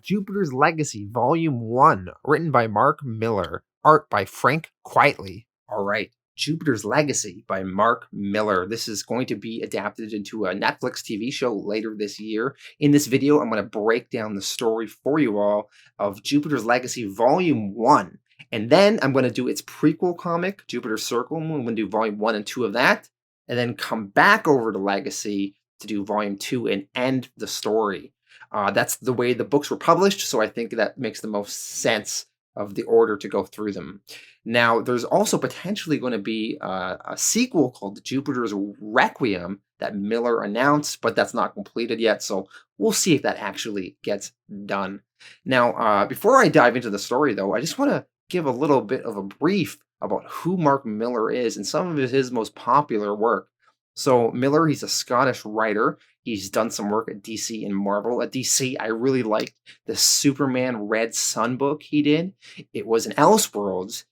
Jupiter's Legacy, Volume 1, written by Mark Millar, art by Frank Quitely. All right, Jupiter's Legacy by Mark Millar. This is going to be adapted into a Netflix TV show later this year. In this video, I'm going to break down the story for you all of Jupiter's Legacy, Volume 1. And then I'm going to do its prequel comic, Jupiter's Circle. I'm going to do Volume 1 and 2 of that, and then come back over to Legacy to do Volume 2 and end the story. That's the way the books were published, so I think that makes the most sense of the order to go through them. Now, there's also potentially going to be a sequel called Jupiter's Requiem that Millar announced, but that's not completed yet, so we'll see if that actually gets done. Now, before I dive into the story, though, I just want to give a little bit of a brief about who Mark Millar is and some of his most popular work. So Millar, he's a Scottish writer. He's done some work at DC and Marvel. At DC, I really liked the Superman Red Sun book he did. It was an Elseworlds.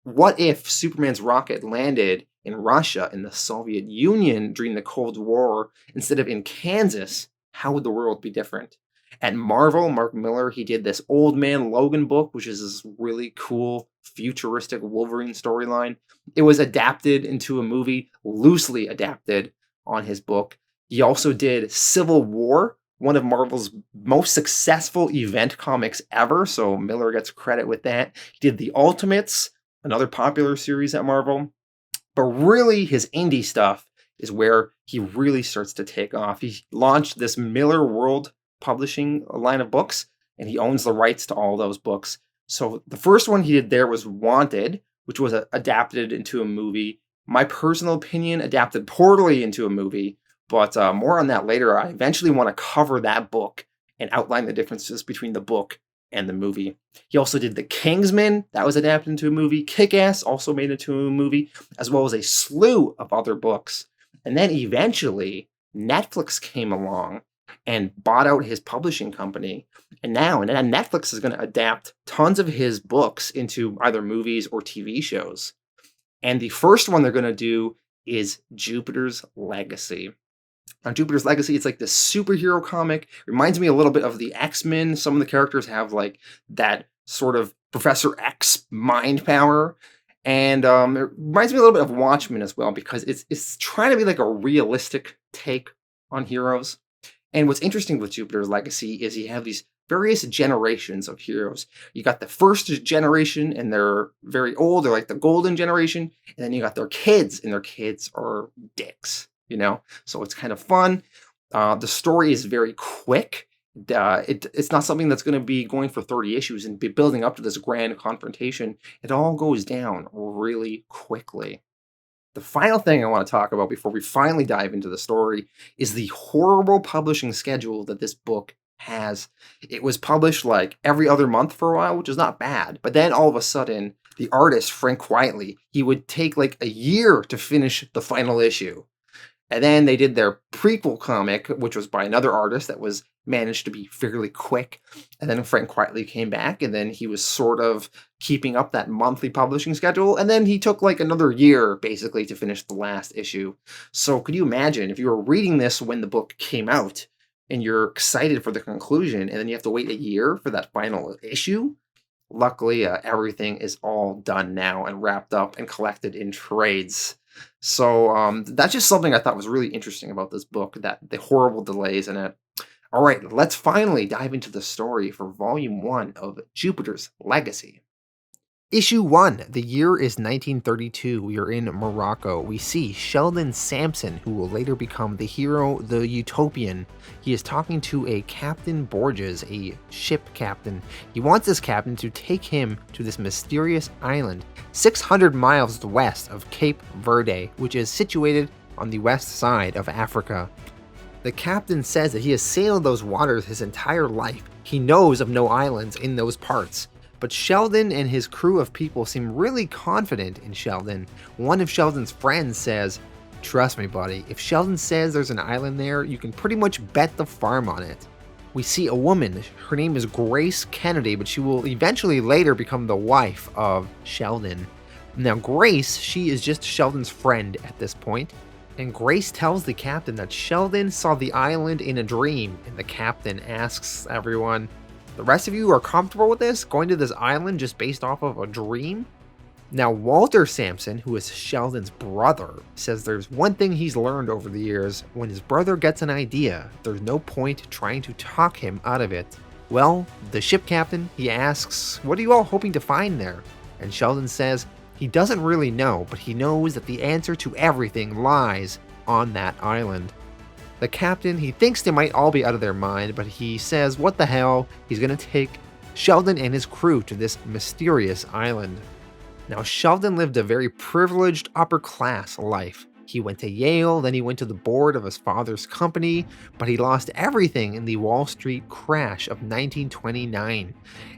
What if Superman's rocket landed in Russia in the Soviet Union during the Cold War instead of in Kansas? How would the world be different? At Marvel, Mark Millar, he did this Old Man Logan book, which is this really cool, futuristic Wolverine storyline. It was adapted into a movie, loosely adapted on his book. He also did Civil War, one of Marvel's most successful event comics ever, so Millar gets credit with that. He did The Ultimates, another popular series at Marvel. But really, his indie stuff is where he really starts to take off. He launched this Millar World publishing line of books, and he owns the rights to all those books. So the first one he did there was Wanted, which was adapted into a movie. My personal opinion, adapted poorly into a movie, but more on that later. I eventually want to cover that book and outline the differences between the book and the movie. He also did The Kingsman, that was adapted into a movie. Kick-Ass, also made into a movie, as well as a slew of other books. And then eventually, Netflix came along and bought out his publishing company. And now Netflix is going to adapt tons of his books into either movies or TV shows. And the first one they're going to do is Jupiter's Legacy. On Jupiter's Legacy, it's like this superhero comic. Reminds me a little bit of the X-Men. Some of the characters have like that sort of Professor X mind power. And it reminds me a little bit of Watchmen as well, because it's trying to be like a realistic take on heroes. And what's interesting with Jupiter's Legacy is you have these various generations of heroes. You got the first generation, and they're very old. They're like the golden generation. And then you got their kids, and their kids are dicks, you know? So it's kind of fun. The story is very quick. It's not something that's going to be going for 30 issues and be building up to this grand confrontation. It all goes down really quickly. The final thing I want to talk about before we finally dive into the story is the horrible publishing schedule that this book has. It was published like every other month for a while, which is not bad. But then all of a sudden, the artist, Frank Quitely, he would take like a year to finish the final issue. And then they did their prequel comic, which was by another artist that was managed to be fairly quick. And then Frank Quitely came back, and then he was sort of keeping up that monthly publishing schedule. And then he took like another year, basically, to finish the last issue. So could you imagine if you were reading this when the book came out, and you're excited for the conclusion, and then you have to wait a year for that final issue? Luckily, everything is all done now and wrapped up and collected in trades. So that's just something I thought was really interesting about this book, that the horrible delays in it. All right, let's finally dive into the story for Volume 1 of Jupiter's Legacy. Issue 1. The year is 1932. We are in Morocco. We see Sheldon Sampson, who will later become the hero, the Utopian. He is talking to a Captain Borges, a ship captain. He wants this captain to take him to this mysterious island 600 miles west of Cape Verde, which is situated on the west side of Africa. The captain says that he has sailed those waters his entire life. He knows of no islands in those parts. But Sheldon and his crew of people seem really confident in Sheldon. One of Sheldon's friends says, "Trust me, buddy, if Sheldon says there's an island there, you can pretty much bet the farm on it." We see a woman. Her name is Grace Kennedy, but she will eventually later become the wife of Sheldon. Now, Grace, she is just Sheldon's friend at this point. And Grace tells the captain that Sheldon saw the island in a dream, and the captain asks everyone, The rest of you are comfortable with this? Going to this island just based off of a dream? Now, Walter Sampson, who is Sheldon's brother, says there's one thing he's learned over the years. When his brother gets an idea, there's no point trying to talk him out of it. Well, the ship captain, he asks, what are you all hoping to find there? And Sheldon says he doesn't really know, but he knows that the answer to everything lies on that island. The captain, he thinks they might all be out of their mind, but he says what the hell, he's gonna take Sheldon and his crew to this mysterious island. Now, Sheldon lived a very privileged upper-class life. He went to Yale, then he went to the board of his father's company, but he lost everything in the Wall Street crash of 1929.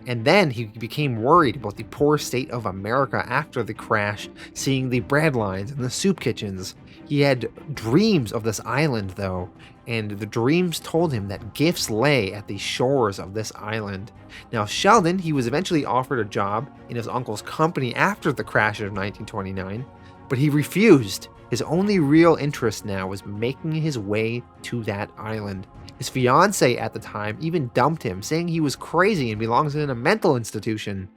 And then he became worried about the poor state of America after the crash, seeing the bread lines and the soup kitchens. He had dreams of this island, though, and the dreams told him that gifts lay at the shores of this island. Now, Sheldon, he was eventually offered a job in his uncle's company after the crash of 1929, but he refused. His only real interest now was making his way to that island. His fiancée at the time even dumped him, saying he was crazy and belongs in a mental institution.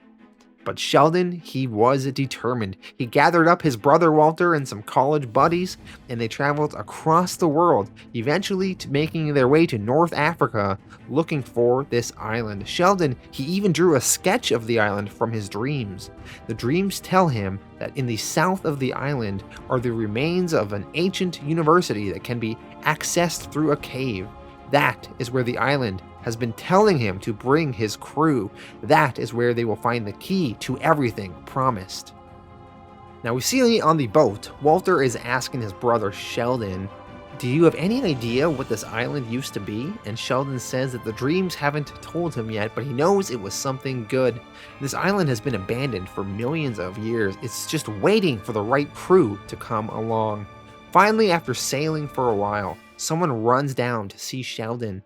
But Sheldon, he was determined. He gathered up his brother Walter and some college buddies, and they traveled across the world, eventually making their way to North Africa, looking for this island. Sheldon, he even drew a sketch of the island from his dreams. The dreams tell him that in the south of the island are the remains of an ancient university that can be accessed through a cave. That is where the island has been telling him to bring his crew. That is where they will find the key to everything promised. Now we see on the boat, Walter is asking his brother Sheldon, do you have any idea what this island used to be? And Sheldon says that the dreams haven't told him yet, but he knows it was something good. This island has been abandoned for millions of years. It's just waiting for the right crew to come along. Finally, after sailing for a while, someone runs down to see Sheldon,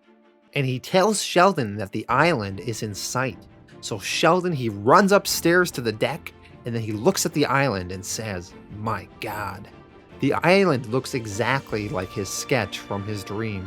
and he tells Sheldon that the island is in sight. So Sheldon, he runs upstairs to the deck, and then he looks at the island and says, my God. The island looks exactly like his sketch from his dream.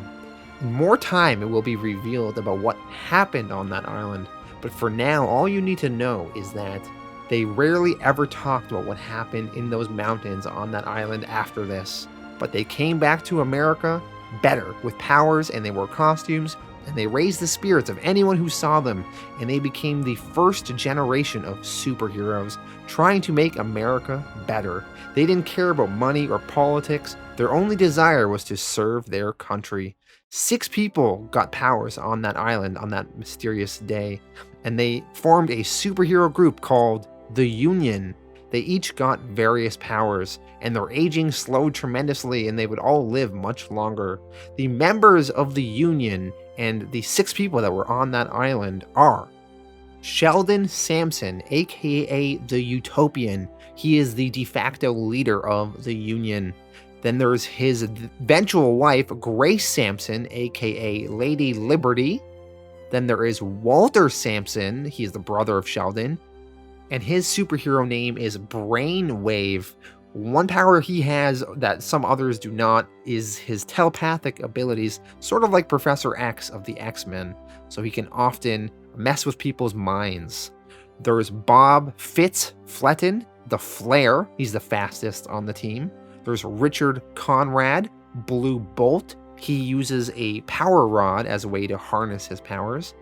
In more time, it will be revealed about what happened on that island, but for now, all you need to know is that they rarely ever talked about what happened in those mountains on that island after this. But they came back to America better, with powers, and they wore costumes, and they raised the spirits of anyone who saw them, and they became the first generation of superheroes, trying to make America better. They didn't care about money or politics. Their only desire was to serve their country. 6 people got powers on that island on that mysterious day, and they formed a superhero group called the Union. They each got various powers, and their aging slowed tremendously, and they would all live much longer. The members of the Union and the 6 people that were on that island are Sheldon Sampson, aka the Utopian. He is the de facto leader of the Union. Then there's his eventual wife, Grace Sampson, aka Lady Liberty. Then there is Walter Sampson. He is the brother of Sheldon, and his superhero name is Brainwave. One power he has that some others do not is his telepathic abilities, sort of like Professor X of the X-Men, so he can often mess with people's minds. There's Bob Fitz Fleton, the Flare. He's the fastest on the team. There's Richard Conrad, Blue Bolt. He uses a power rod as a way to harness his powers.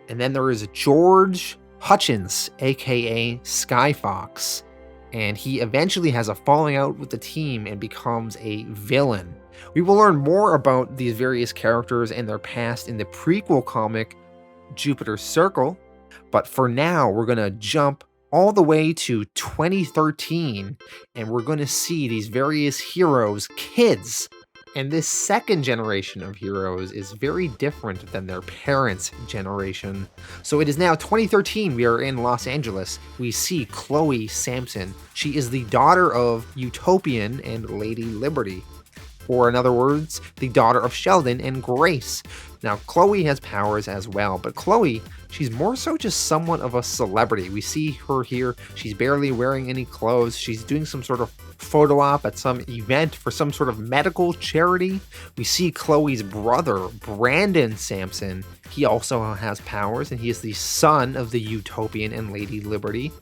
And then there is George Hutchence, aka Skyfox, and he eventually has a falling out with the team and becomes a villain. We will learn more about these various characters and their past in the prequel comic Jupiter's Circle, but for now we're going to jump all the way to 2013, and we're going to see these various heroes, kids. And this second generation of heroes is very different than their parents' generation. So it is now 2013, we are in Los Angeles. We see Chloe Sampson. She is the daughter of Utopian and Lady Liberty. or in other words, the daughter of Sheldon and Grace. Now, Chloe has powers as well, but Chloe, she's more so just somewhat of a celebrity. We see her here, she's barely wearing any clothes, she's doing some sort of photo op at some event for some sort of medical charity. We see Chloe's brother, Brandon Sampson. He also has powers, and he is the son of the Utopian and Lady Liberty.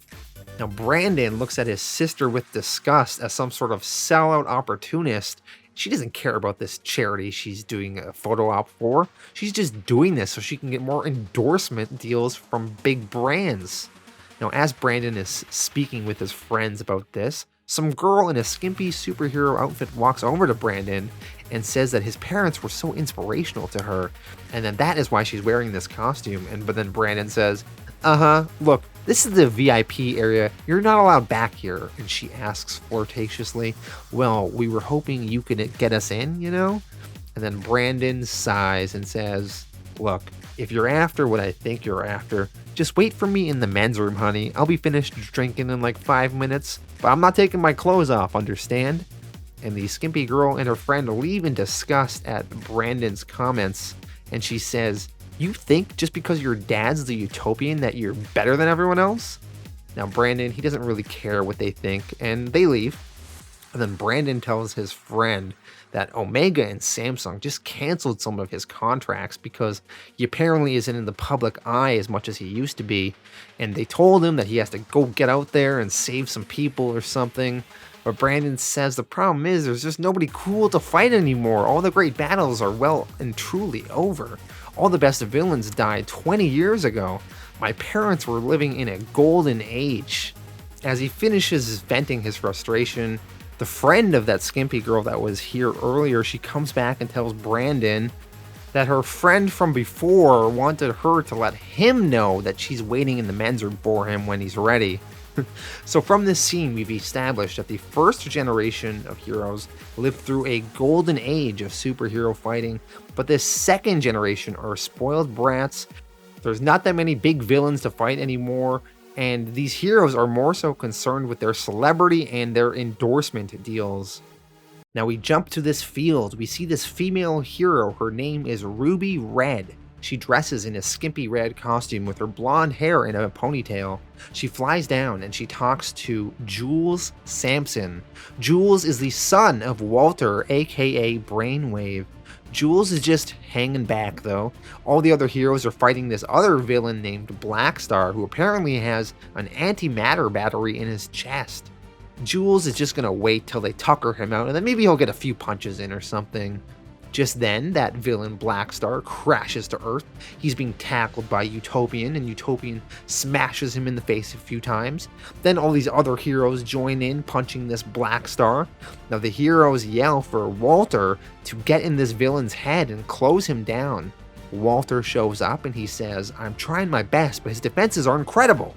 Now, Brandon looks at his sister with disgust as some sort of sellout opportunist. She doesn't care about this charity she's doing a photo op for. She's just doing this so she can get more endorsement deals from big brands. Now, as Brandon is speaking with his friends about this, some girl in a skimpy superhero outfit walks over to Brandon and says that his parents were so inspirational to her, and that is why she's wearing this costume. But then Brandon says, look, this is the VIP area. You're not allowed back here. And she asks flirtatiously, well, we were hoping you could get us in, you know? And then Brandon sighs and says, look, if you're after what I think you're after, just wait for me in the men's room, honey. I'll be finished drinking in like 5 minutes, but I'm not taking my clothes off, understand? And the skimpy girl and her friend leave in disgust at Brandon's comments, and she says, you think just because your dad's the Utopian that you're better than everyone else? Now, Brandon, he doesn't really care what they think, and they leave. And then Brandon tells his friend that Omega and Samsung just canceled some of his contracts because he apparently isn't in the public eye as much as he used to be. And they told him that he has to go get out there and save some people or something. But Brandon says the problem is there's just nobody cool to fight anymore. All the great battles are well and truly over. All the best villains died 20 years ago. My parents were living in a golden age. As he finishes venting his frustration, the friend of that skimpy girl that was here earlier, she comes back and tells Brandon that her friend from before wanted her to let him know that she's waiting in the men's room for him when he's ready. So from this scene, we've established that the first generation of heroes lived through a golden age of superhero fighting, but this second generation are spoiled brats. There's not that many big villains to fight anymore, and these heroes are more so concerned with their celebrity and their endorsement deals. Now we jump to this field. We see this female hero. Her name is Ruby Red. She dresses in a skimpy red costume with her blonde hair in a ponytail. She flies down and she talks to Jules Sampson. Jules is the son of Walter, aka Brainwave. Jules is just hanging back though. All the other heroes are fighting this other villain named Blackstar, who apparently has an antimatter battery in his chest. Jules is just gonna wait till they tucker him out and then maybe he'll get a few punches in or something. Just then, that villain Blackstar crashes to Earth. He's being tackled by Utopian, and Utopian smashes him in the face a few times. Then all these other heroes join in, punching this Blackstar. Now the heroes yell for Walter to get in this villain's head and close him down. Walter shows up and he says, I'm trying my best, but his defenses are incredible.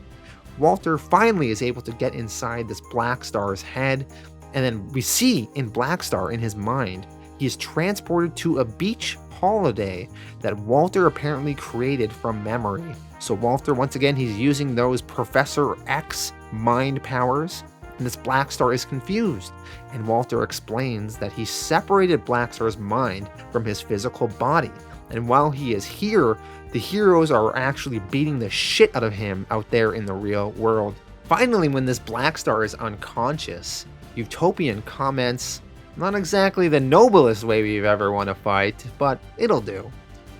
Walter finally is able to get inside this Blackstar's head, and then we see in Blackstar, in his mind, he is transported to a beach holiday that Walter apparently created from memory. So Walter, once again, he's using those Professor X mind powers, and this Blackstar is confused. And Walter explains that he separated Blackstar's mind from his physical body. And while he is here, the heroes are actually beating the shit out of him out there in the real world. Finally, when this Blackstar is unconscious, Utopian comments, not exactly the noblest way we've ever won a fight, but it'll do.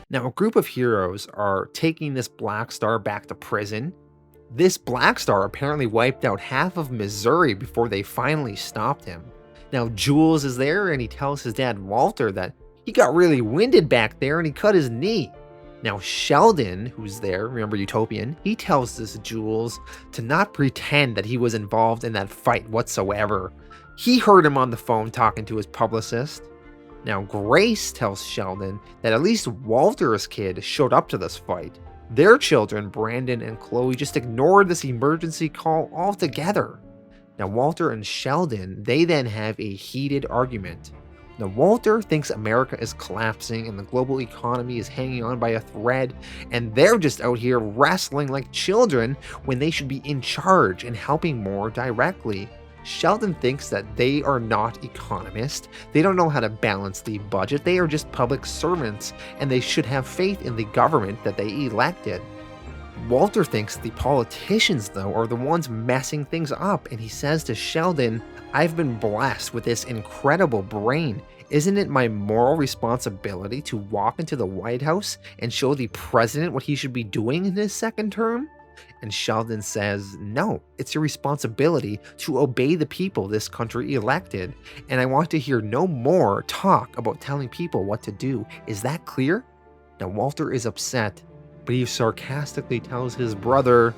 Now, a group of heroes are taking this Blackstar back to prison. This Blackstar apparently wiped out half of Missouri before they finally stopped him. Now, Jules is there and he tells his dad Walter that he got really winded back there and he cut his knee. Now, Sheldon, who's there, remember Utopian, he tells this Jules to not pretend that he was involved in that fight whatsoever. He heard him on the phone talking to his publicist. Now, Grace tells Sheldon that at least Walter's kid showed up to this fight. Their children, Brandon and Chloe, just ignored this emergency call altogether. Now, Walter and Sheldon, they then have a heated argument. Now, Walter thinks America is collapsing and the global economy is hanging on by a thread, and they're just out here wrestling like children when they should be in charge and helping more directly. Sheldon thinks that they are not economists, they don't know how to balance the budget, they are just public servants, and they should have faith in the government that they elected. Walter thinks the politicians, though, are the ones messing things up, and he says to Sheldon, "I've been blessed with this incredible brain. Isn't it my moral responsibility to walk into the White House and show the president what he should be doing in his second term?" And Sheldon says, "No, it's your responsibility to obey the people this country elected, and I want to hear no more talk about telling people what to do. Is that clear?" Now Walter is upset, but he sarcastically tells his brother,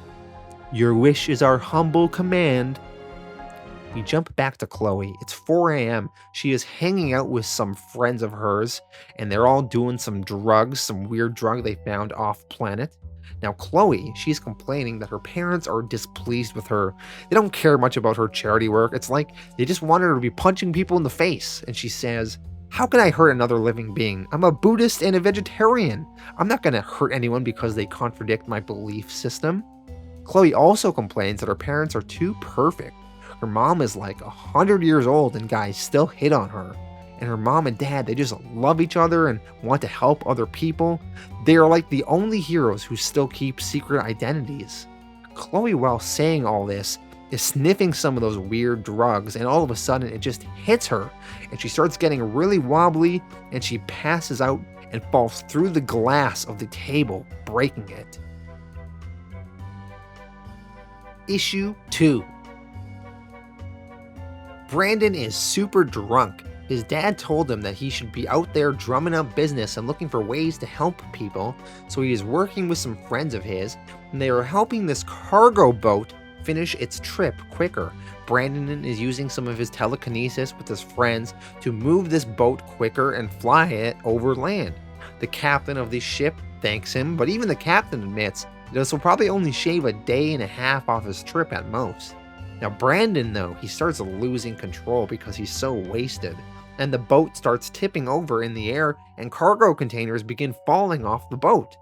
"Your wish is our humble command." We jump back to Chloe. It's 4 a.m. She is hanging out with some friends of hers, and they're all doing some drugs, some weird drug they found off planet. Now Chloe, she's complaining that her parents are displeased with her. They don't care much about her charity work. It's like they just want her to be punching people in the face. And she says, "How can I hurt another living being? I'm a Buddhist and a vegetarian. I'm not going to hurt anyone because they contradict my belief system." Chloe also complains that her parents are too perfect. Her mom is like 100 years old and guys still hit on her. And her mom and dad, they just love each other and want to help other people. They are like the only heroes who still keep secret identities. Chloe, while saying all this, is sniffing some of those weird drugs, and all of a sudden it just hits her, and she starts getting really wobbly, and she passes out and falls through the glass of the table, breaking it. Issue 2. Brandon is super drunk. His dad told him that he should be out there drumming up business and looking for ways to help people, so he is working with some friends of his, and they are helping this cargo boat finish its trip quicker. Brandon is using some of his telekinesis with his friends to move this boat quicker and fly it over land. The captain of the ship thanks him, but even the captain admits that this will probably only shave a day and a half off his trip at most. Now Brandon, though, he starts losing control because he's so wasted, and the boat starts tipping over in the air and cargo containers begin falling off the boat.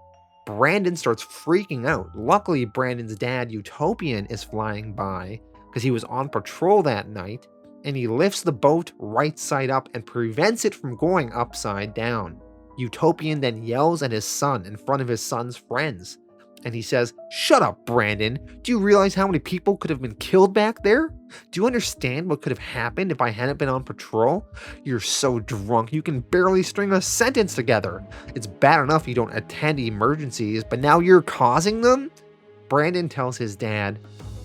Brandon starts freaking out. Luckily, Brandon's dad, Utopian, is flying by because he was on patrol that night, and he lifts the boat right side up and prevents it from going upside down. Utopian then yells at his son in front of his son's friends, and he says, "Shut up, Brandon. Do you realize how many people could have been killed back there? Do you understand what could have happened if I hadn't been on patrol? You're so drunk you can barely string a sentence together. It's bad enough you don't attend emergencies, but now you're causing them?" Brandon tells his dad,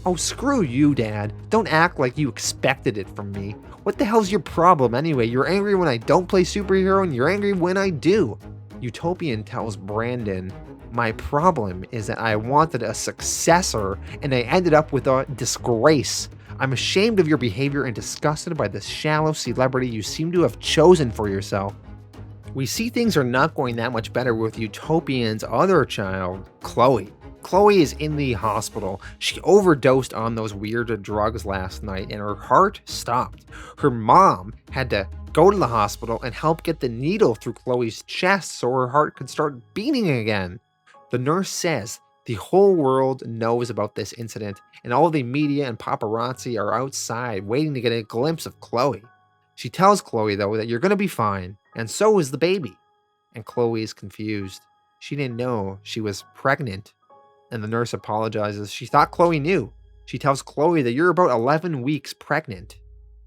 "Oh, screw you, Dad. Don't act like you expected it from me. What the hell's your problem anyway? You're angry when I don't play superhero, and you're angry when I do." Utopian tells Brandon, "My problem is that I wanted a successor, and I ended up with a disgrace. I'm ashamed of your behavior and disgusted by the shallow celebrity you seem to have chosen for yourself." We see things are not going that much better with Utopian's other child, Chloe. Chloe is in the hospital. She overdosed on those weird drugs last night, and her heart stopped. Her mom had to go to the hospital and help get the needle through Chloe's chest so her heart could start beating again. The nurse says the whole world knows about this incident, and all the media and paparazzi are outside waiting to get a glimpse of Chloe. She tells Chloe, though, that you're going to be fine, and so is the baby. And Chloe is confused. She didn't know she was pregnant. And the nurse apologizes. She thought Chloe knew. She tells Chloe that you're about 11 weeks pregnant.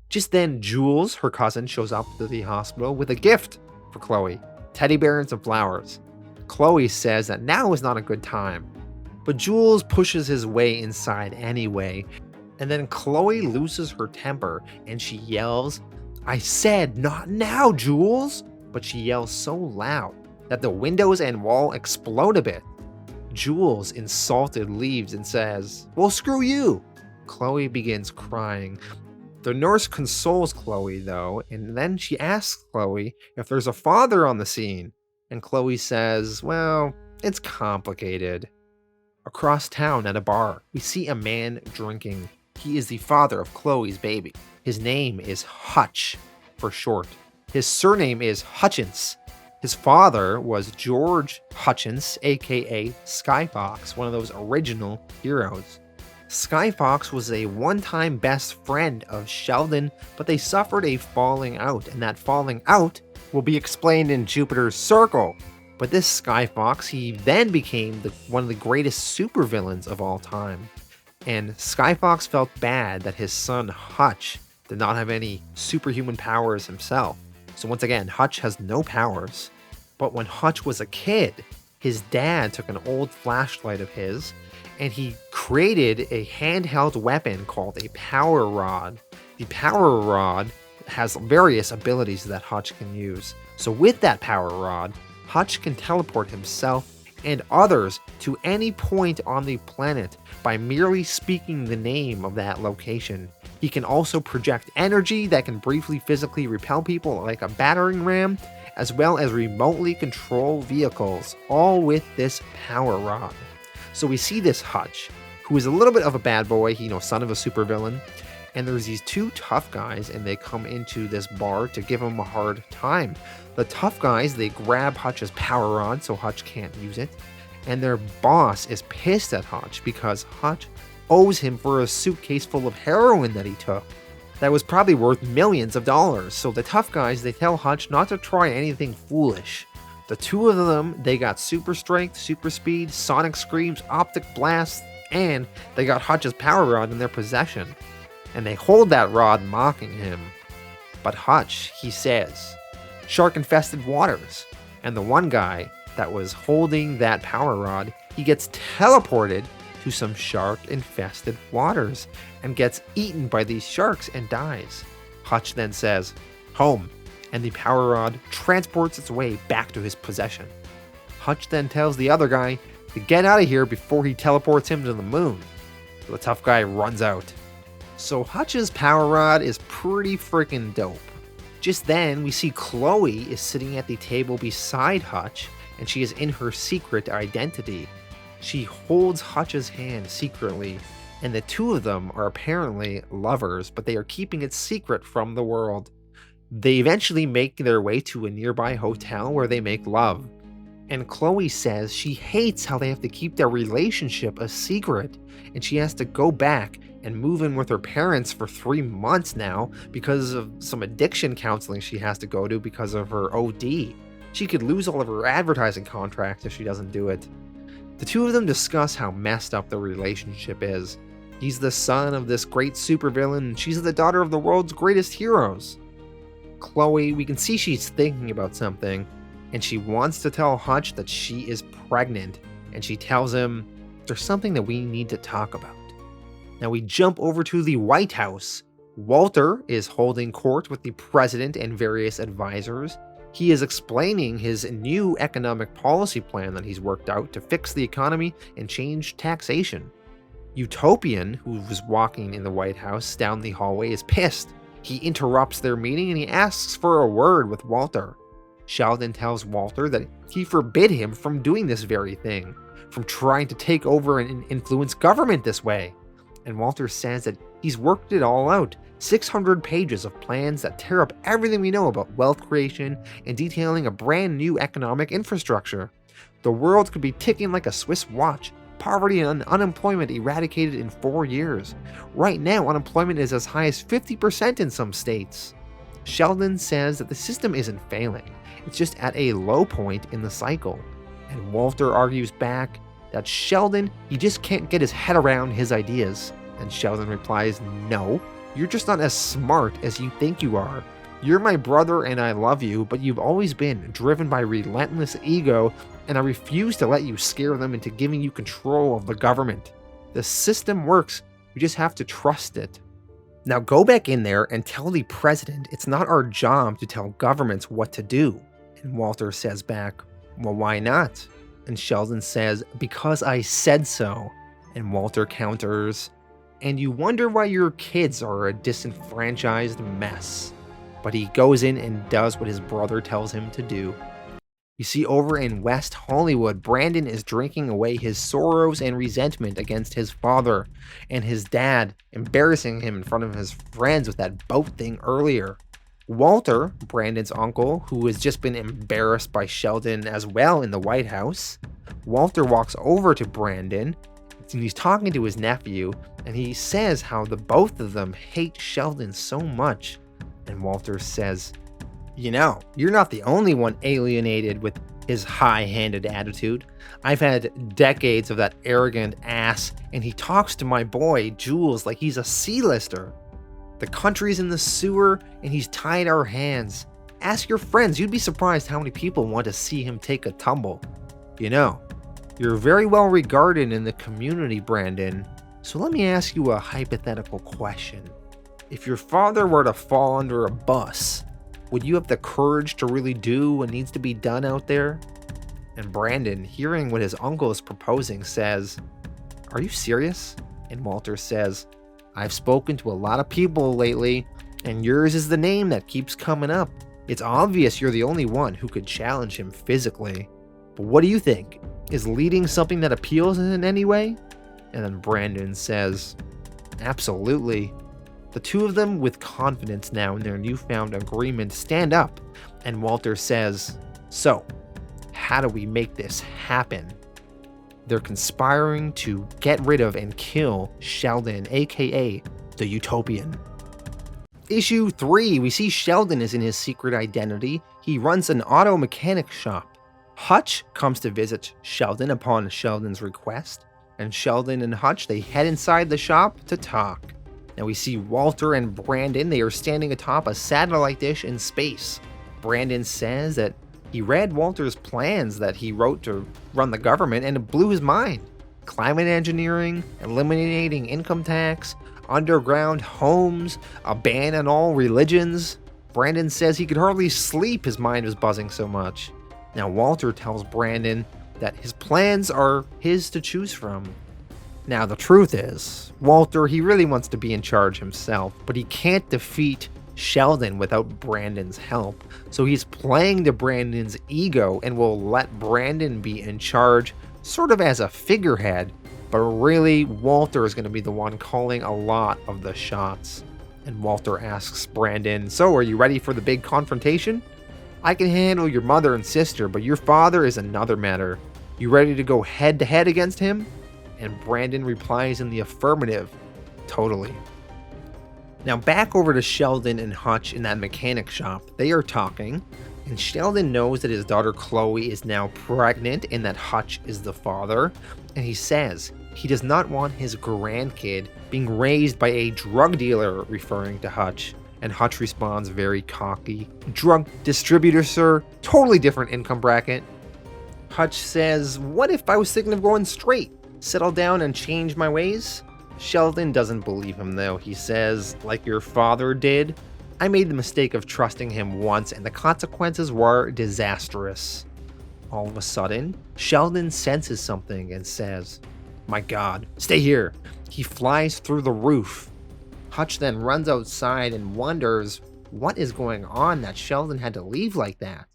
Just then, Jules, her cousin, shows up to the hospital with a gift for Chloe. Teddy bear and some flowers. Chloe says that now is not a good time, but Jules pushes his way inside anyway, and then Chloe loses her temper and she yells, "I said not now, Jules!" But she yells so loud that the windows and wall explode a bit. Jules, insulted, leaves and says, "Well, screw you!" Chloe begins crying. The nurse consoles Chloe, though, and then she asks Chloe if there's a father on the scene. And Chloe says, "Well, it's complicated." Across town at a bar, we see a man drinking. He is the father of Chloe's baby. His name is Hutch, for short. His surname is Hutchence. His father was George Hutchence, aka Skyfox, one of those original heroes. Skyfox was a one-time best friend of Sheldon, but they suffered a falling out, and that falling out will be explained in Jupiter's Circle. But this Skyfox, he then became one of the greatest supervillains of all time. And Skyfox felt bad that his son Hutch did not have any superhuman powers himself. So once again, Hutch has no powers. But when Hutch was a kid, his dad took an old flashlight of his and he created a handheld weapon called a power rod. The power rod has various abilities that Hutch can use. So with that power rod, Hutch can teleport himself and others to any point on the planet by merely speaking the name of that location. He can also project energy that can briefly physically repel people like a battering ram, as well as remotely control vehicles, all with this power rod. So we see this Hutch, who is a little bit of a bad boy, son of a supervillain, and there's these two tough guys, and they come into this bar to give him a hard time. The tough guys, they grab Hutch's power rod so Hutch can't use it, and their boss is pissed at Hutch because Hutch owes him for a suitcase full of heroin that he took. That was probably worth millions of dollars, so the tough guys, they tell Hutch not to try anything foolish. The two of them, they got super strength, super speed, sonic screams, optic blasts, and they got Hutch's power rod in their possession. And they hold that rod mocking him. But Hutch, he says, shark-infested waters. And the one guy that was holding that power rod, he gets teleported to some shark-infested waters and gets eaten by these sharks and dies. Hutch then says, home, and the power rod transports its way back to his possession. Hutch then tells the other guy to get out of here before he teleports him to the moon. The tough guy runs out. So Hutch's power rod is pretty freaking dope. Just then, we see Chloe is sitting at the table beside Hutch, and she is in her secret identity. She holds Hutch's hand secretly, and the two of them are apparently lovers, but they are keeping it secret from the world. They eventually make their way to a nearby hotel where they make love. And Chloe says she hates how they have to keep their relationship a secret, and she has to go back and move in with her parents for 3 months now because of some addiction counseling she has to go to because of her OD. She could lose all of her advertising contracts if she doesn't do it. The two of them discuss how messed up their relationship is. He's the son of this great supervillain, and she's the daughter of the world's greatest heroes. Chloe, we can see she's thinking about something, and she wants to tell Hutch that she is pregnant, and she tells him, there's something that we need to talk about. Now we jump over to the White House. Walter is holding court with the president and various advisors. He is explaining his new economic policy plan that he's worked out to fix the economy and change taxation. Utopian, who was walking in the White House down the hallway, is pissed. He interrupts their meeting and he asks for a word with Walter. Sheldon tells Walter that he forbid him from doing this very thing, from trying to take over and influence government this way. And Walter says that he's worked it all out, 600 pages of plans that tear up everything we know about wealth creation and detailing a brand new economic infrastructure. The world could be ticking like a Swiss watch, poverty and unemployment eradicated in 4 years. Right now, unemployment is as high as 50% in some states. Sheldon says that the system isn't failing, it's just at a low point in the cycle. And Walter argues back that Sheldon, he just can't get his head around his ideas. And Sheldon replies, no, you're just not as smart as you think you are. You're my brother and I love you, but you've always been driven by relentless ego, and I refuse to let you scare them into giving you control of the government. The system works, we just have to trust it. Now go back in there and tell the president it's not our job to tell governments what to do. And Walter says back, well, why not? And Sheldon says, because I said so. And Walter counters, and you wonder why your kids are a disenfranchised mess. But he goes in and does what his brother tells him to do. You see, over in West Hollywood, Brandon is drinking away his sorrows and resentment against his father and his dad, embarrassing him in front of his friends with that boat thing earlier. Walter, Brandon's uncle, who has just been embarrassed by Sheldon as well in the White House, Walter walks over to Brandon, And he's talking to his nephew, and he says how the both of them hate Sheldon so much. And Walter says, "You know, you're not the only one alienated with his high-handed attitude. I've had decades of that arrogant ass, and he talks to my boy, Jules, like he's a C-lister. The country's in the sewer, and he's tied our hands. Ask your friends, you'd be surprised how many people want to see him take a tumble. You know, you're very well regarded in the community, Brandon. So let me ask you a hypothetical question. If your father were to fall under a bus, would you have the courage to really do what needs to be done out there?" And Brandon, hearing what his uncle is proposing, says, "Are you serious?" And Walter says, "I've spoken to a lot of people lately, and yours is the name that keeps coming up. It's obvious you're the only one who could challenge him physically. But what do you think? Is leading something that appeals in any way?" And then Brandon says, "Absolutely." The two of them, with confidence now in their newfound agreement, stand up, and Walter says, "So, how do we make this happen?" They're conspiring to get rid of and kill Sheldon, aka the Utopian. Issue 3, we see Sheldon is in his secret identity. He runs an auto mechanic shop. Hutch comes to visit Sheldon upon Sheldon's request, and Sheldon and Hutch, they head inside the shop to talk. Now we see Walter and Brandon, they are standing atop a satellite dish in space. Brandon says that he read Walter's plans that he wrote to run the government, and it blew his mind. Climate engineering, eliminating income tax, underground homes, a ban on all religions. Brandon says he could hardly sleep, his mind was buzzing so much. Now Walter tells Brandon that his plans are his to choose from. Now the truth is, Walter, he really wants to be in charge himself, but he can't defeat Sheldon without Brandon's help. So he's playing to Brandon's ego and will let Brandon be in charge, sort of as a figurehead, but really Walter is going to be the one calling a lot of the shots. And Walter asks Brandon, "So are you ready for the big confrontation? I can handle your mother and sister, but your father is another matter. You ready to go head to head against him?" And Brandon replies in the affirmative, "Totally." Now back over to Sheldon and Hutch in that mechanic shop. They are talking, and Sheldon knows that his daughter Chloe is now pregnant and that Hutch is the father, and he says he does not want his grandkid being raised by a drug dealer, referring to Hutch. And Hutch responds very cocky, "Drug distributor, sir, totally different income bracket." Hutch says, "What if I was thinking of going straight? Settle down and change my ways?" Sheldon doesn't believe him though. He says, "Like your father did. I made the mistake of trusting him once and the consequences were disastrous." All of a sudden, Sheldon senses something and says, "My God, stay here." He flies through the roof. Hutch then runs outside and wonders what is going on that Sheldon had to leave like that.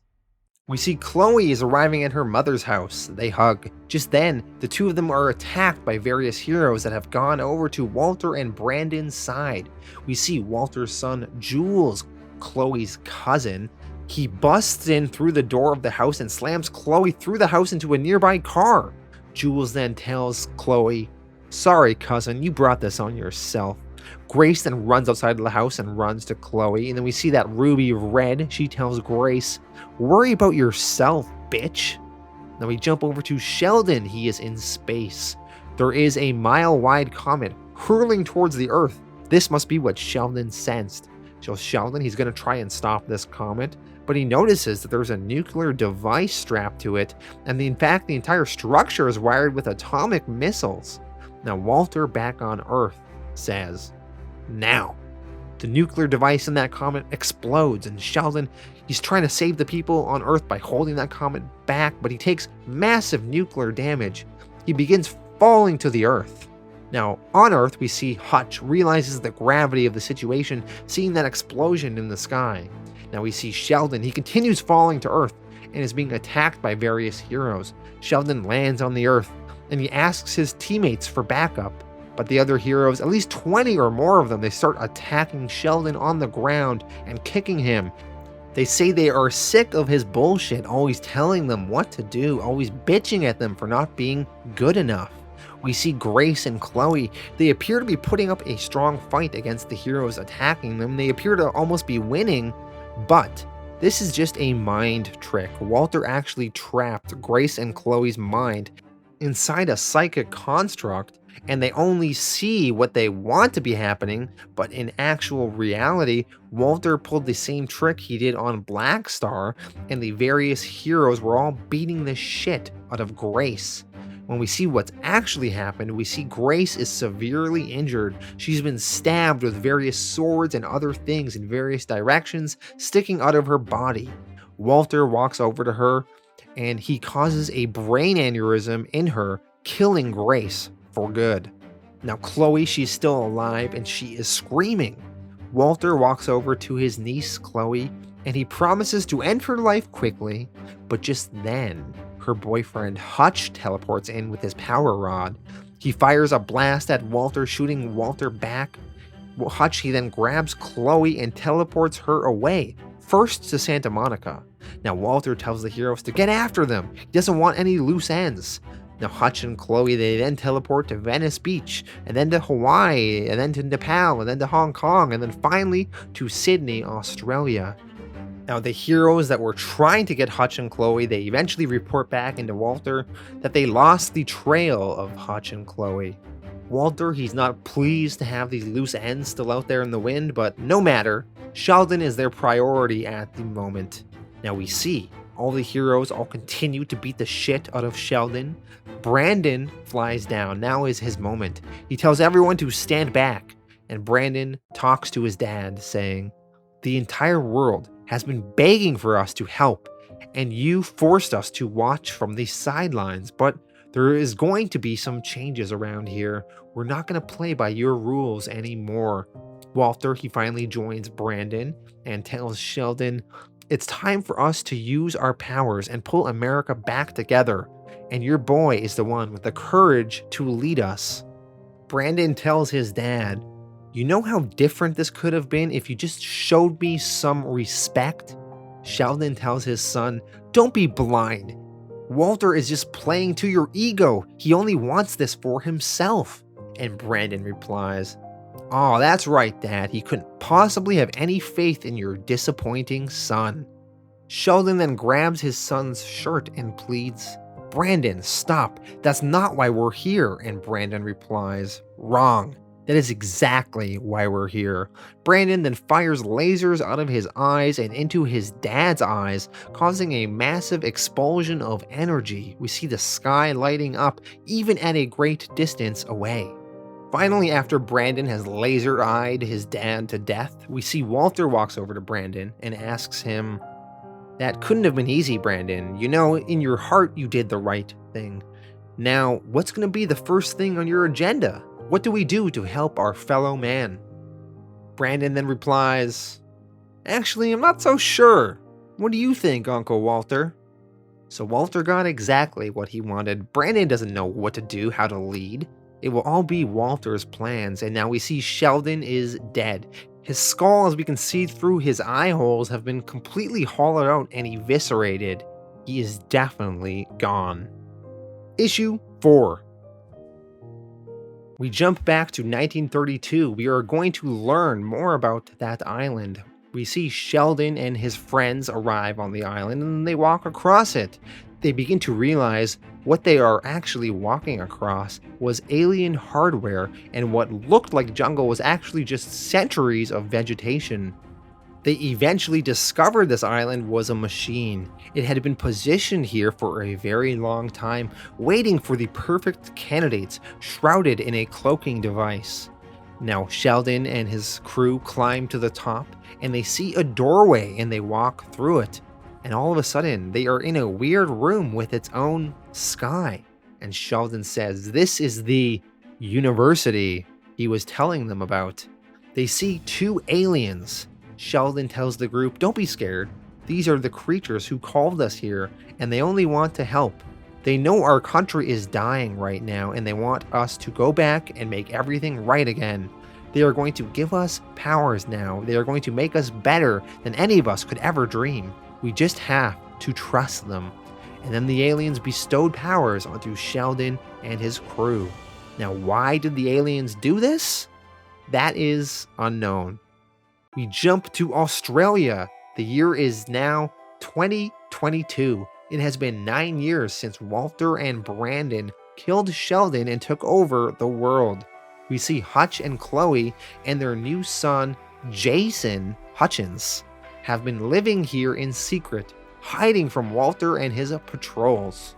We see Chloe is arriving at her mother's house. They hug. Just then, the two of them are attacked by various heroes that have gone over to Walter and Brandon's side. We see Walter's son, Jules, Chloe's cousin. He busts in through the door of the house and slams Chloe through the house into a nearby car. Jules then tells Chloe, "Sorry, cousin, you brought this on yourself." Grace then runs outside of the house and runs to Chloe, and then we see that ruby red. She tells Grace, "Worry about yourself, bitch." Now we jump over to Sheldon. He is in space. There is a mile-wide comet hurling towards the Earth. This must be what Sheldon sensed. So Sheldon, he's going to try and stop this comet, but he notices that there's a nuclear device strapped to it, and in fact the entire structure is wired with atomic missiles. Now Walter, back on Earth, says, "Now." The nuclear device in that comet explodes, and Sheldon, he's trying to save the people on Earth by holding that comet back, but he takes massive nuclear damage. He begins falling to the Earth. Now, on Earth, we see Hutch realizes the gravity of the situation, seeing that explosion in the sky. Now we see Sheldon, he continues falling to Earth and is being attacked by various heroes. Sheldon lands on the Earth, and he asks his teammates for backup. But the other heroes, at least 20 or more of them, they start attacking Sheldon on the ground and kicking him. They say they are sick of his bullshit, always telling them what to do, always bitching at them for not being good enough. We see Grace and Chloe. They appear to be putting up a strong fight against the heroes attacking them. They appear to almost be winning, but this is just a mind trick. Walter actually trapped Grace and Chloe's mind inside a psychic construct, and they only see what they want to be happening, but in actual reality, Walter pulled the same trick he did on Black Star, and the various heroes were all beating the shit out of Grace. When we see what's actually happened, we see Grace is severely injured. She's been stabbed with various swords and other things in various directions, sticking out of her body. Walter walks over to her, and he causes a brain aneurysm in her, killing Grace for good. Now Chloe, she's still alive and she is screaming. Walter walks over to his niece Chloe, and he promises to end her life quickly, but just then, her boyfriend Hutch teleports in with his power rod. He fires a blast at Walter, shooting Walter back. Hutch, he then grabs Chloe and teleports her away, first to Santa Monica. Now Walter tells the heroes to get after them. He doesn't want any loose ends. Now Hutch and Chloe, they then teleport to Venice Beach, and then to Hawaii, and then to Nepal, and then to Hong Kong, and then finally to Sydney, Australia. Now the heroes that were trying to get Hutch and Chloe, they eventually report back into Walter that they lost the trail of Hutch and Chloe. Walter, he's not pleased to have these loose ends still out there in the wind, but no matter, Sheldon is their priority at the moment. Now we see all the heroes all continue to beat the shit out of Sheldon. Brandon flies down. Now is his moment. He tells everyone to stand back, and Brandon talks to his dad, saying, "The entire world has been begging for us to help, and you forced us to watch from the sidelines, but there is going to be some changes around here. We're not going to play by your rules anymore." Walter, he finally joins Brandon and tells Sheldon, "It's time for us to use our powers and pull America back together, and your boy is the one with the courage to lead us." Brandon tells his dad, "You know how different this could have been if you just showed me some respect?" Sheldon tells his son, "Don't be blind. Walter is just playing to your ego. He only wants this for himself." And Brandon replies, "Oh, that's right, Dad. He couldn't possibly have any faith in your disappointing son." Sheldon then grabs his son's shirt and pleads, "Brandon, stop. That's not why we're here." And Brandon replies, "Wrong. That is exactly why we're here." Brandon then fires lasers out of his eyes and into his dad's eyes, causing a massive explosion of energy. We see the sky lighting up even at a great distance away. Finally, after Brandon has laser-eyed his dad to death, we see Walter walks over to Brandon and asks him, "That couldn't have been easy, Brandon. You know, in your heart you did the right thing. Now, what's going to be the first thing on your agenda? What do we do to help our fellow man?" Brandon then replies, "Actually, I'm not so sure. What do you think, Uncle Walter?" So Walter got exactly what he wanted. Brandon doesn't know what to do, how to lead. It will all be Walter's plans, and now we see Sheldon is dead. His skull, as we can see through his eye holes, have been completely hollowed out and eviscerated. He is definitely gone. Issue 4. We jump back to 1932. We are going to learn more about that island. We see Sheldon and his friends arrive on the island, and they walk across it. They begin to realize what they are actually walking across was alien hardware, and what looked like jungle was actually just centuries of vegetation. They eventually discovered this island was a machine. It had been positioned here for a very long time, waiting for the perfect candidates, shrouded in a cloaking device. Now Sheldon and his crew climb to the top, and they see a doorway, and they walk through it. And all of a sudden, they are in a weird room with its own sky. And Sheldon says this is the university he was telling them about. They see 2 aliens. Sheldon tells the group, "Don't be scared. These are the creatures who called us here, and they only want to help. They know our country is dying right now, and they want us to go back and make everything right again. They are going to give us powers now. They are going to make us better than any of us could ever dream. We just have to trust them." And then the aliens bestowed powers onto Sheldon and his crew. Now, why did the aliens do this? That is unknown. We jump to Australia. The year is now 2022. It has been 9 years since Walter and Brandon killed Sheldon and took over the world. We see Hutch and Chloe and their new son, Jason Hutchence, have been living here in secret, hiding from Walter and his patrols.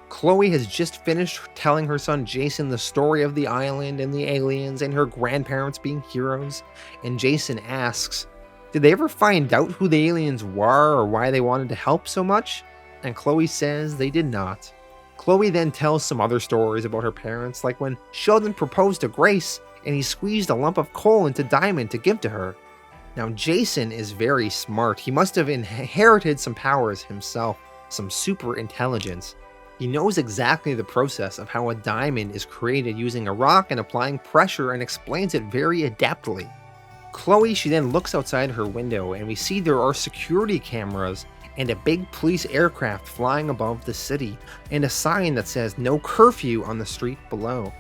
Chloe has just finished telling her son Jason the story of the island and the aliens and her grandparents being heroes, and Jason asks, did they ever find out who the aliens were or why they wanted to help so much? And Chloe says they did not. Chloe then tells some other stories about her parents, like when Sheldon proposed to Grace and he squeezed a lump of coal into Diamond to give to her. Now Jason is very smart. He must have inherited some powers himself, some super intelligence. He knows exactly the process of how a diamond is created using a rock and applying pressure, and explains it very adeptly. Chloe, she then looks outside her window and we see there are security cameras and a big police aircraft flying above the city, and a sign that says no curfew on the street below.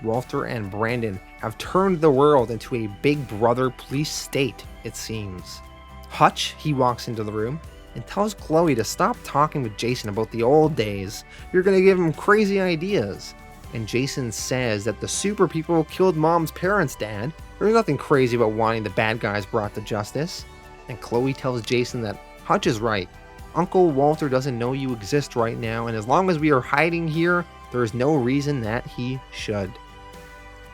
Walter and Brandon have turned the world into a big brother police state, it seems. Hutch, he walks into the room and tells Chloe to stop talking with Jason about the old days. You're gonna give him crazy ideas. And Jason says that the super people killed Mom's parents, Dad. There's nothing crazy about wanting the bad guys brought to justice. And Chloe tells Jason that Hutch is right. Uncle Walter doesn't know you exist right now, and as long as we are hiding here, there is no reason that he should.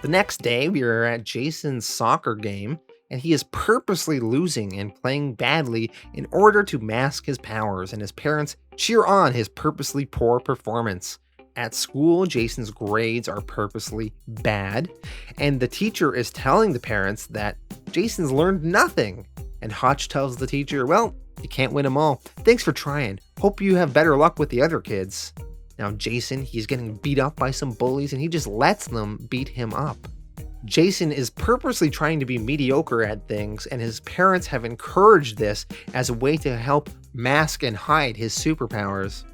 The next day, we are at Jason's soccer game, and he is purposely losing and playing badly in order to mask his powers, and his parents cheer on his purposely poor performance. At school, Jason's grades are purposely bad, and the teacher is telling the parents that Jason's learned nothing. And Hutch tells the teacher, well, you can't win them all. Thanks for trying. Hope you have better luck with the other kids. Now Jason, he's getting beat up by some bullies and he just lets them beat him up. Jason is purposely trying to be mediocre at things, and his parents have encouraged this as a way to help mask and hide his superpowers.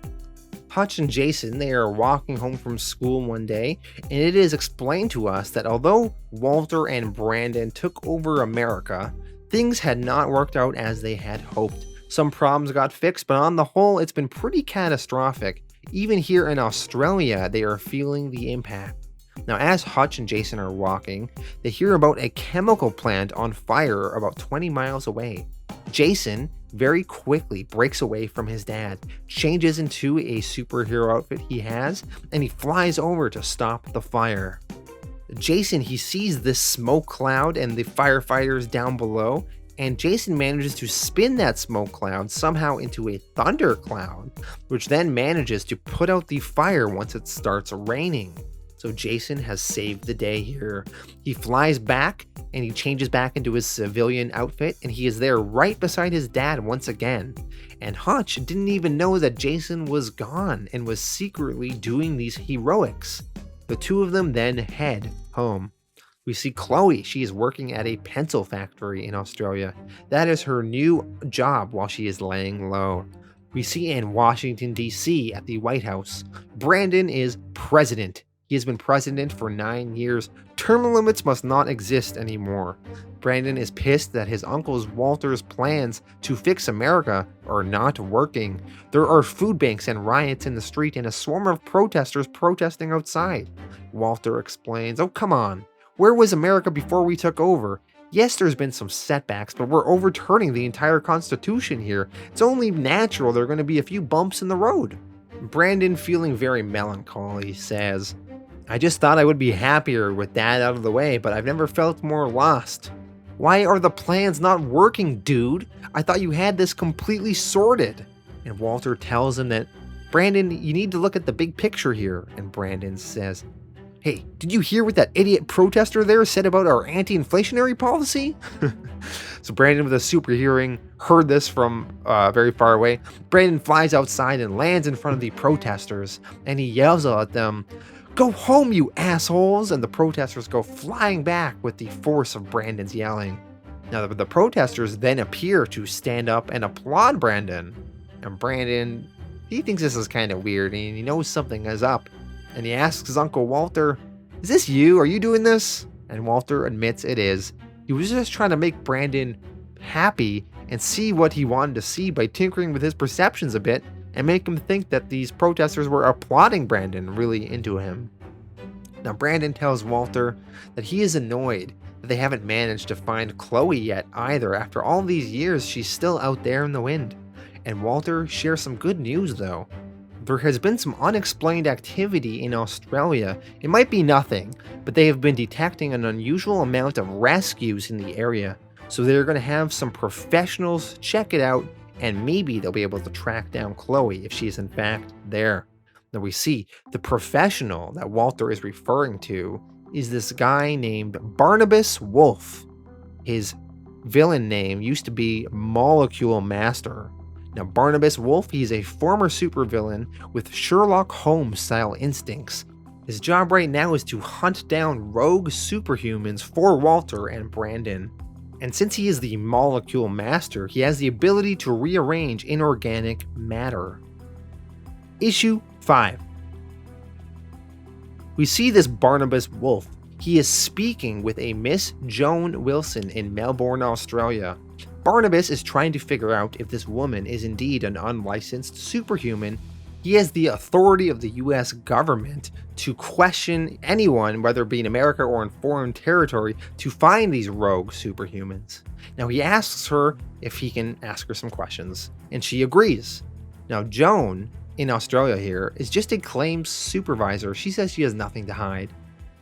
Hutch and Jason, they are walking home from school one day, and it is explained to us that although Walter and Brandon took over America, things had not worked out as they had hoped. Some problems got fixed, but on the whole, it's been pretty catastrophic. Even here in Australia, they are feeling the impact. Now, as Hutch and Jason are walking, they hear about a chemical plant on fire about 20 miles away. Jason very quickly breaks away from his dad, changes into a superhero outfit he has, and he flies over to stop the fire. Jason, he sees this smoke cloud and the firefighters down below, and Jason manages to spin that smoke cloud somehow into a thunder cloud, which then manages to put out the fire once it starts raining. So Jason has saved the day here. He flies back and he changes back into his civilian outfit, and he is there right beside his dad once again. And Hutch didn't even know that Jason was gone and was secretly doing these heroics. The two of them then head home. We see Chloe. She is working at a pencil factory in Australia. That is her new job while she is laying low. We see in Washington, D.C. at the White House, Brandon is president. He has been president for 9 years. Term limits must not exist anymore. Brandon is pissed that his uncle Walter's plans to fix America are not working. There are food banks and riots in the street and a swarm of protesters protesting outside. Walter explains, oh come on, where was America before we took over? Yes, there's been some setbacks, but we're overturning the entire Constitution here. It's only natural there are going to be a few bumps in the road. Brandon, feeling very melancholy, says, I just thought I would be happier with that out of the way, but I've never felt more lost. Why are the plans not working, dude? I thought you had this completely sorted. And Walter tells him that, Brandon, you need to look at the big picture here. And Brandon says, hey, did you hear what that idiot protester there said about our anti-inflationary policy? So Brandon, with a super hearing, heard this from very far away. Brandon flies outside and lands in front of the protesters, and he yells at them, go home, you assholes! And the protesters go flying back with the force of Brandon's yelling. Now, the protesters then appear to stand up and applaud Brandon. And Brandon, he thinks this is kind of weird, and he knows something is up. And he asks his Uncle Walter, Is this you? Are you doing this? And Walter admits it is. He was just trying to make Brandon happy and see what he wanted to see by tinkering with his perceptions a bit and make him think that these protesters were applauding Brandon really into him. Now Brandon tells Walter that he is annoyed that they haven't managed to find Chloe yet either. After all these years, she's still out there in the wind. And Walter shares some good news though. There has been some unexplained activity in Australia. It might be nothing, but they have been detecting an unusual amount of rescues in the area. So they're going to have some professionals check it out, and maybe they'll be able to track down Chloe if she is in fact there. Now we see the professional that Walter is referring to is this guy named Barnabas Wolfe. His villain name used to be Molecule Master. Now Barnabas Wolfe, he's a former supervillain with Sherlock Holmes style instincts. His job right now is to hunt down rogue superhumans for Walter and Brandon. And since he is the Molecule Master, he has the ability to rearrange inorganic matter. Issue 5. We see this Barnabas Wolfe. He is speaking with a Miss Joan Wilson in Melbourne, Australia. Barnabas is trying to figure out if this woman is indeed an unlicensed superhuman. He has the authority of the US government to question anyone, whether it be in America or in foreign territory, to find these rogue superhumans. Now he asks her if he can ask her some questions, and she agrees. Now Joan, in Australia here, is just a claims supervisor. She says she has nothing to hide.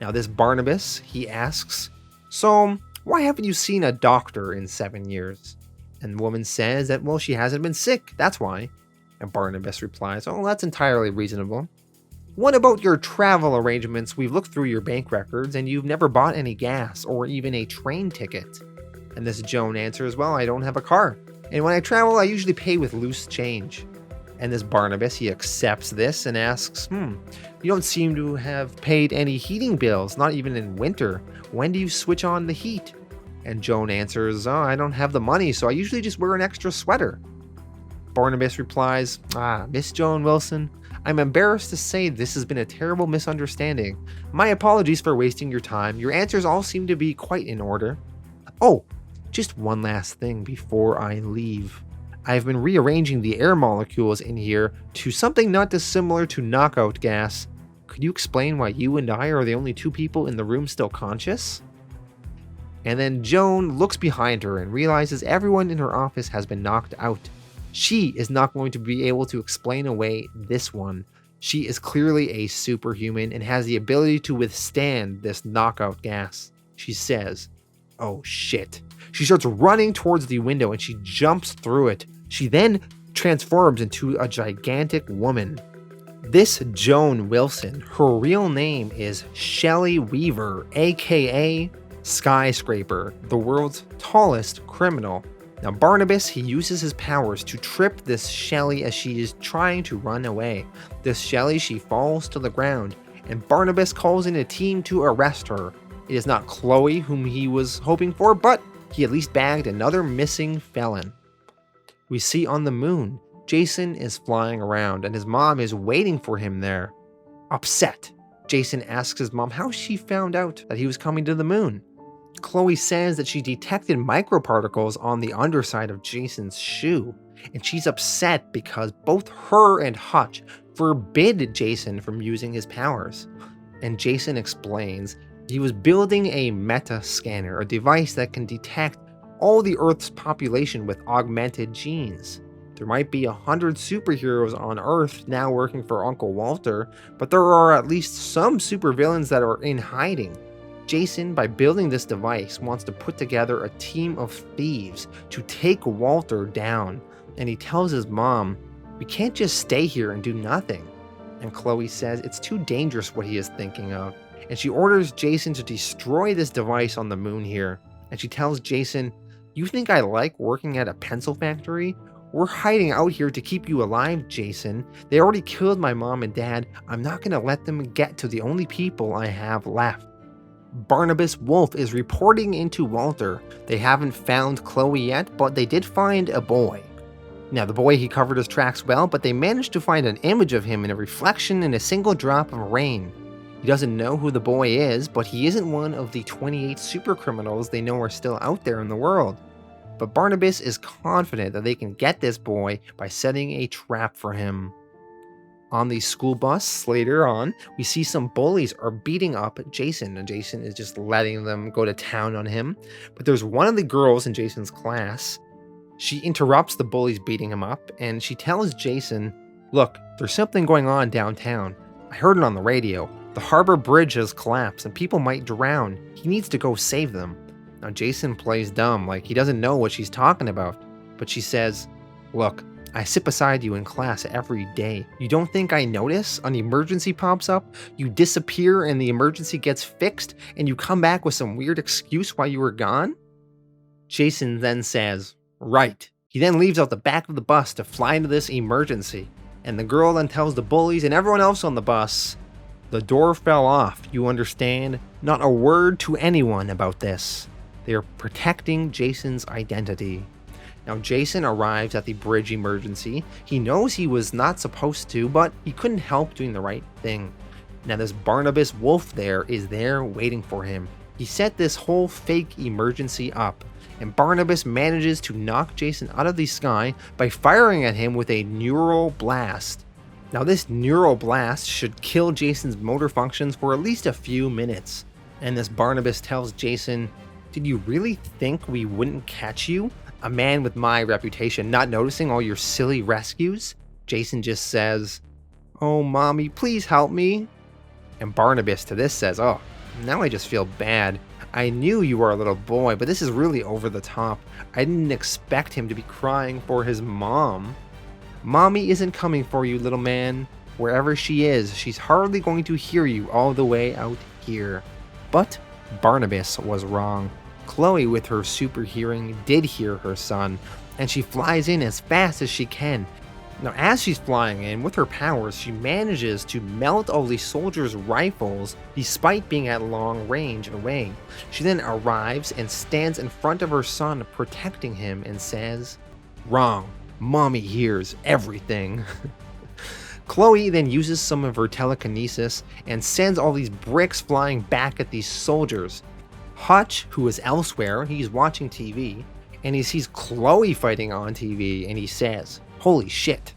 Now this Barnabas, he asks, so why haven't you seen a doctor in 7 years? And the woman says that, well, she hasn't been sick, that's why. And Barnabas replies, oh, that's entirely reasonable. What about your travel arrangements? We've looked through your bank records and you've never bought any gas or even a train ticket. And this Joan answers, well, I don't have a car. And when I travel, I usually pay with loose change. And this Barnabas, he accepts this and asks, you don't seem to have paid any heating bills, not even in winter. When do you switch on the heat? And Joan answers, oh, I don't have the money, so I usually just wear an extra sweater. Barnabas replies, Miss Joan Wilson, I'm embarrassed to say this has been a terrible misunderstanding. My apologies for wasting your time. Your answers all seem to be quite in order. Oh, just one last thing before I leave. I've been rearranging the air molecules in here to something not dissimilar to knockout gas. Could you explain why you and I are the only two people in the room still conscious? And then Joan looks behind her and realizes everyone in her office has been knocked out. She is not going to be able to explain away this one. She is clearly a superhuman and has the ability to withstand this knockout gas. She says, oh shit. She starts running towards the window and she jumps through it. She then transforms into a gigantic woman. This Joan Wilson, her real name is Shelley Weaver, aka Skyscraper, the world's tallest criminal. Now Barnabas, he uses his powers to trip this Shelley as she is trying to run away. This Shelley, she falls to the ground, and Barnabas calls in a team to arrest her. It is not Chloe whom he was hoping for, but he at least bagged another missing felon. We see on the moon, Jason is flying around and his mom is waiting for him there. Upset, Jason asks his mom how she found out that he was coming to the moon. Chloe says that she detected microparticles on the underside of Jason's shoe, and she's upset because both her and Hutch forbid Jason from using his powers. And Jason explains he was building a meta scanner, a device that can detect all the Earth's population with augmented genes. There might be 100 superheroes on Earth now working for Uncle Walter, but there are at least some supervillains that are in hiding. Jason, by building this device, wants to put together a team of thieves to take Walter down, and he tells his mom, we can't just stay here and do nothing. And Chloe says it's too dangerous what he is thinking of, and she orders Jason to destroy this device on the moon here. And she tells Jason, you think I like working at a pencil factory? We're hiding out here to keep you alive, Jason. They already killed my mom and dad. I'm not going to let them get to the only people I have left. Barnabas Wolfe is reporting into Walter. They haven't found Chloe yet, but they did find a boy. Now, the boy, he covered his tracks well, but they managed to find an image of him in a reflection in a single drop of rain. He doesn't know who the boy is, but he isn't one of the 28 super criminals they know are still out there in the world. But Barnabas is confident that they can get this boy by setting a trap for him. On the school bus later on, we see some bullies are beating up Jason, and Jason is just letting them go to town on him. But there's one of the girls in Jason's class. She interrupts the bullies beating him up, and she tells Jason, "Look, there's something going on downtown. I heard it on the radio. The harbor bridge has collapsed and people might drown. He needs to go save them." Now Jason plays dumb, like he doesn't know what she's talking about. But she says, "Look, I sit beside you in class every day. You don't think I notice? An emergency pops up, you disappear and the emergency gets fixed, and you come back with some weird excuse why you were gone?" Jason then says, "Right." He then leaves out the back of the bus to fly into this emergency. And the girl then tells the bullies and everyone else on the bus, "The door fell off, you understand? Not a word to anyone about this." They are protecting Jason's identity. Now Jason arrives at the bridge emergency. He knows he was not supposed to, but he couldn't help doing the right thing. Now this Barnabas Wolf is there waiting for him. He set this whole fake emergency up, and Barnabas manages to knock Jason out of the sky by firing at him with a neural blast. Now this neural blast should kill Jason's motor functions for at least a few minutes. And this Barnabas tells Jason, "Did you really think we wouldn't catch you? A man with my reputation, not noticing all your silly rescues?" Jason just says, "Oh, mommy, please help me." And Barnabas to this says, "Oh, now I just feel bad. I knew you were a little boy, but this is really over the top. I didn't expect him to be crying for his mom. Mommy isn't coming for you, little man. Wherever she is, she's hardly going to hear you all the way out here." But Barnabas was wrong. Chloe, with her super hearing, did hear her son, and she flies in as fast as she can. Now, as she's flying in with her powers, she manages to melt all the soldiers' rifles despite being at long range away. She then arrives and stands in front of her son, protecting him, and says, "Wrong. Mommy hears everything." Chloe then uses some of her telekinesis and sends all these bricks flying back at these soldiers. Hutch, who is elsewhere, he's watching TV, and he sees Chloe fighting on TV, and he says, "Holy shit."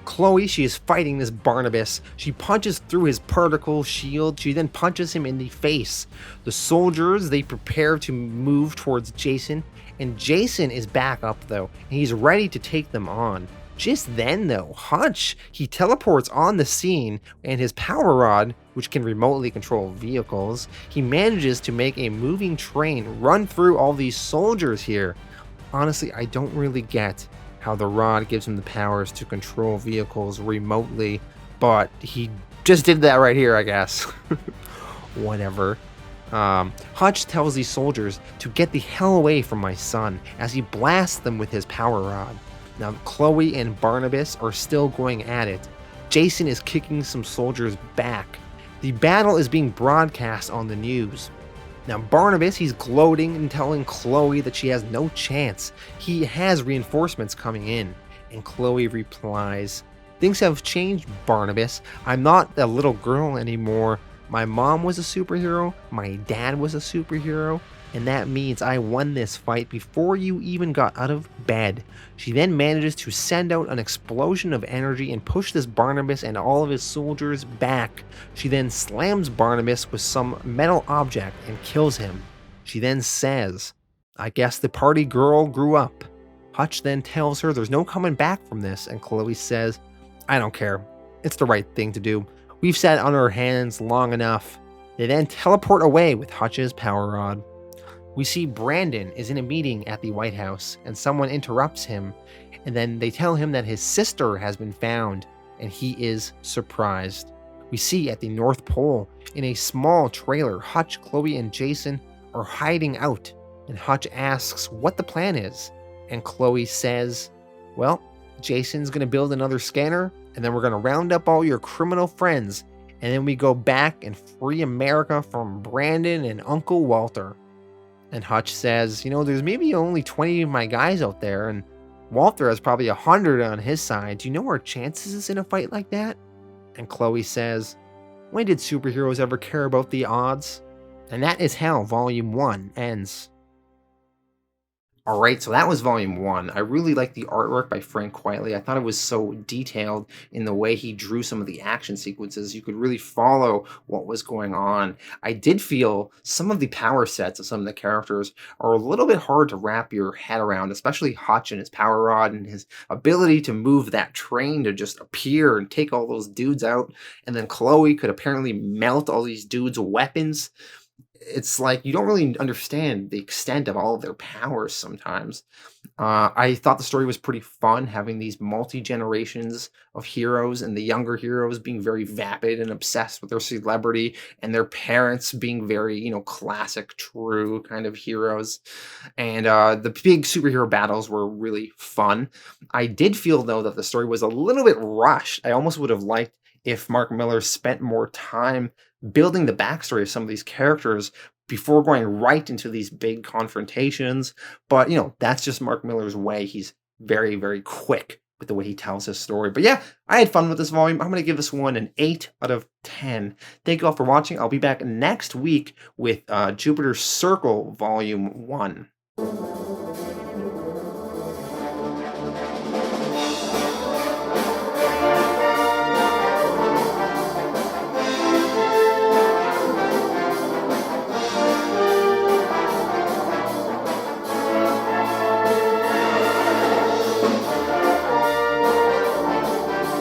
Chloe, she is fighting this Barnabas. She punches through his particle shield. She then punches him in the face. The soldiers, they prepare to move towards Jason, and Jason is back up though, and he's ready to take them on. Just then though, Hutch, he teleports on the scene, and his power rod, which can remotely control vehicles, he manages to make a moving train run through all these soldiers here. Honestly, I don't really get how the rod gives him the powers to control vehicles remotely, but he just did that right here, I guess. Whatever. Hutch tells these soldiers to get the hell away from my son as he blasts them with his power rod. Now, Chloe and Barnabas are still going at it. Jason is kicking some soldiers back. The battle is being broadcast on the news. Now, Barnabas, he's gloating and telling Chloe that she has no chance. He has reinforcements coming in. And Chloe replies, "Things have changed, Barnabas. I'm not a little girl anymore. My mom was a superhero, my dad was a superhero, and that means I won this fight before you even got out of bed." She then manages to send out an explosion of energy and push this Barnabas and all of his soldiers back. She then slams Barnabas with some metal object and kills him. She then says, "I guess the party girl grew up." Hutch then tells her there's no coming back from this, and Chloe says, "I don't care. It's the right thing to do. We've sat on our hands long enough." They then teleport away with Hutch's power rod. We see Brandon is in a meeting at the White House, and someone interrupts him, and then they tell him that his sister has been found, and he is surprised. We see at the North Pole, in a small trailer, Hutch, Chloe, and Jason are hiding out, and Hutch asks what the plan is, and Chloe says, "Well, Jason's gonna build another scanner, and then we're gonna round up all your criminal friends, and then we go back and free America from Brandon and Uncle Walter." And Hutch says, "There's maybe only 20 of my guys out there, and Walter has probably 100 on his side. Do you know our chances in a fight like that?" And Chloe says, When did superheroes ever care about the odds? And that is how Volume 1 ends. Alright, so that was volume 1. I really liked the artwork by Frank Quitely. I thought it was so detailed in the way he drew some of the action sequences. You could really follow what was going on. I did feel some of the power sets of some of the characters are a little bit hard to wrap your head around, especially Hutch and his power rod and his ability to move that train to just appear and take all those dudes out. And then Chloe could apparently melt all these dudes' weapons. It's like you don't really understand the extent of all of their powers sometimes. I thought the story was pretty fun, having these multi generations of heroes and the younger heroes being very vapid and obsessed with their celebrity, and their parents being very, classic, true kind of heroes. And the big superhero battles were really fun. I did feel, though, that the story was a little bit rushed. I almost would have liked if Mark Miller spent more time building the backstory of some of these characters before going right into these big confrontations. But, that's just Mark Miller's way. He's very, very quick with the way he tells his story. But yeah, I had fun with this volume. I'm going to give this one an 8 out of 10. Thank you all for watching. I'll be back next week with Jupiter's Circle Volume 1.